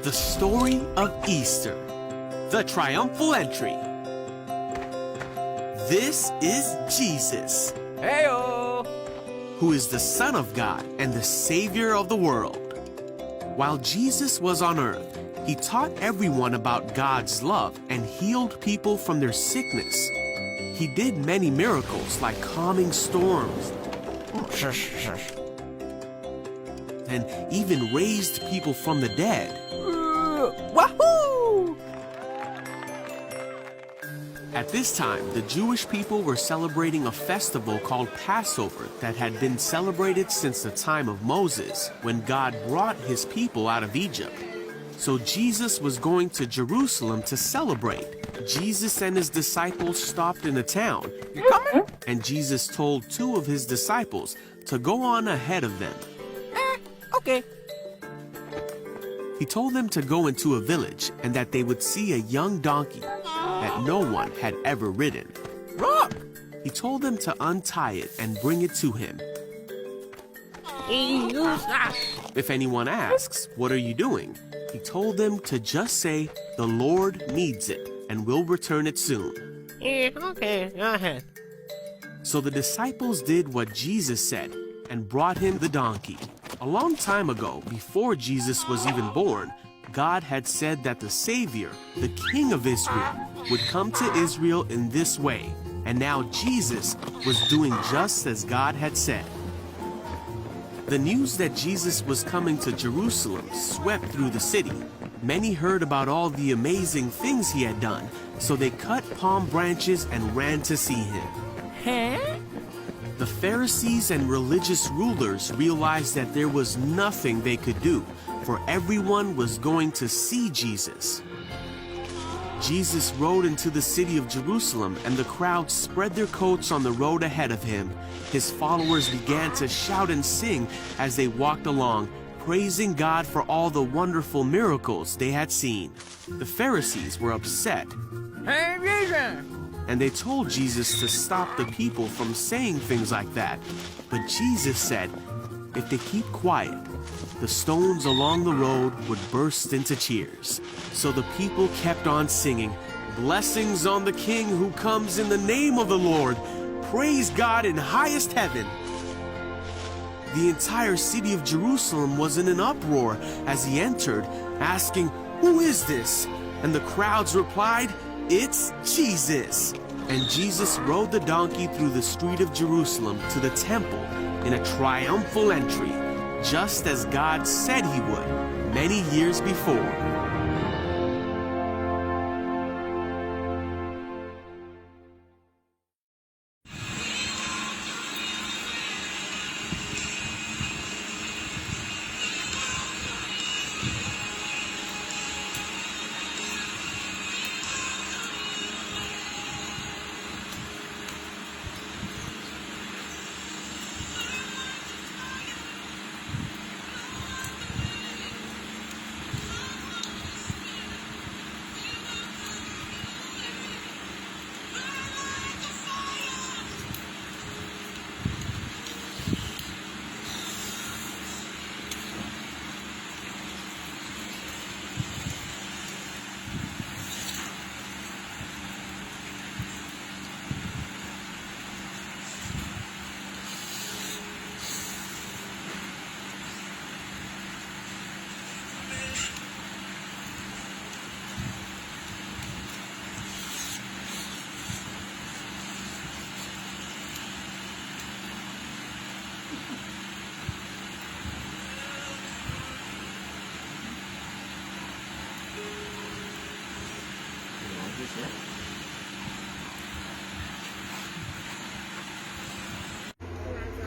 The story of Easter, the triumphal entry. This is Jesus, Heyo! who is the Son of God and the Savior of the world. While Jesus was on earth, he taught everyone about God's love and healed people from their sickness. He did many miracles like calming storms and even raised people from the dead. Wahoo! At this time, the Jewish people were celebrating a festival called Passover that had been celebrated since the time of Moses, when God brought his people out of Egypt. So Jesus was going to Jerusalem to celebrate. Jesus and his disciples stopped in a town. You coming? And Jesus told two of his disciples to go on ahead of them. Okay. He told them to go into a village and that they would see a young donkey that no one had ever ridden. Rock! He told them to untie it and bring it to him. If anyone asks, "What are you doing?" he told them to just say, "The Lord needs it and will return it soon." Okay, go ahead. So the disciples did what Jesus said and brought him the donkey. A long time ago, before Jesus was even born, God had said that the Savior, the King of Israel, would come to Israel in this way. And now Jesus was doing just as God had said. The news that Jesus was coming to Jerusalem swept through the city. Many heard about all the amazing things he had done, so they cut palm branches and ran to see him. Huh? The Pharisees and religious rulers realized that there was nothing they could do, for everyone was going to see Jesus. Jesus rode into the city of Jerusalem, and the crowd spread their coats on the road ahead of him. His followers began to shout and sing as they walked along, praising God for all the wonderful miracles they had seen. The Pharisees were upset, Hey, Jesus! and they told Jesus to stop the people from saying things like that. But Jesus said, if they keep quiet, the stones along the road would burst into cheers. So the people kept on singing, "Blessings on the King who comes in the name of the Lord. Praise God in highest heaven." The entire city of Jerusalem was in an uproar as he entered, asking, "Who is this?" And the crowds replied, "It's Jesus." And Jesus rode the donkey through the street of Jerusalem to the temple in a triumphal entry, just as God said he would many years before.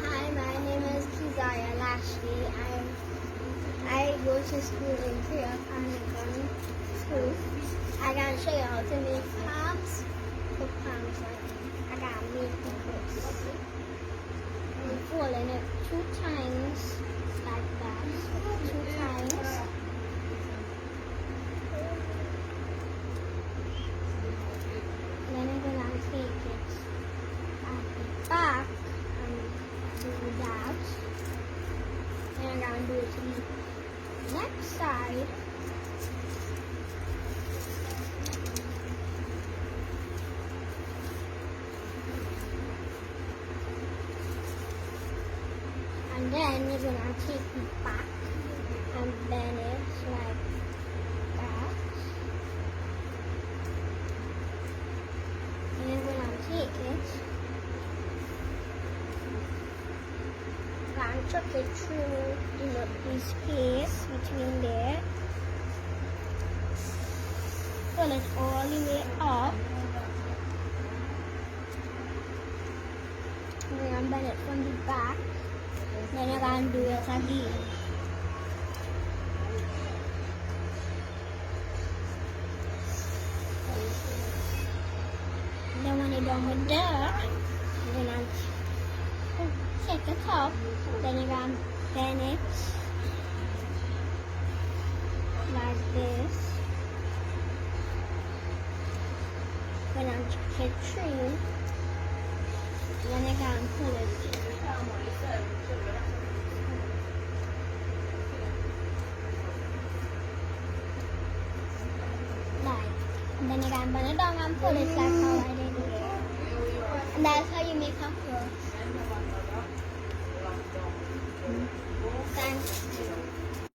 Hi, my name is Keziah Lashley. I go to school in Triumphant school. I gotta show you how to make palms. Put palms like I gotta make this. And folding it 2 times like that. 2 times. Then I'm gonna take it at the back and do that. And I'm gonna do it to the next side. is when I take it back and bend it like that. And when I take it, I chuck it through the space between there. Pull it all the way up. And then I'm bend it from the back. Then I'm going to do it again. Then when you're done with that, then I'm take the top. Then you're going to bend it like this. When I'm hit through, then I can pull it. Like, and then you can bend it down and pull it like how I did it. And that's how you make a cross. Thanks.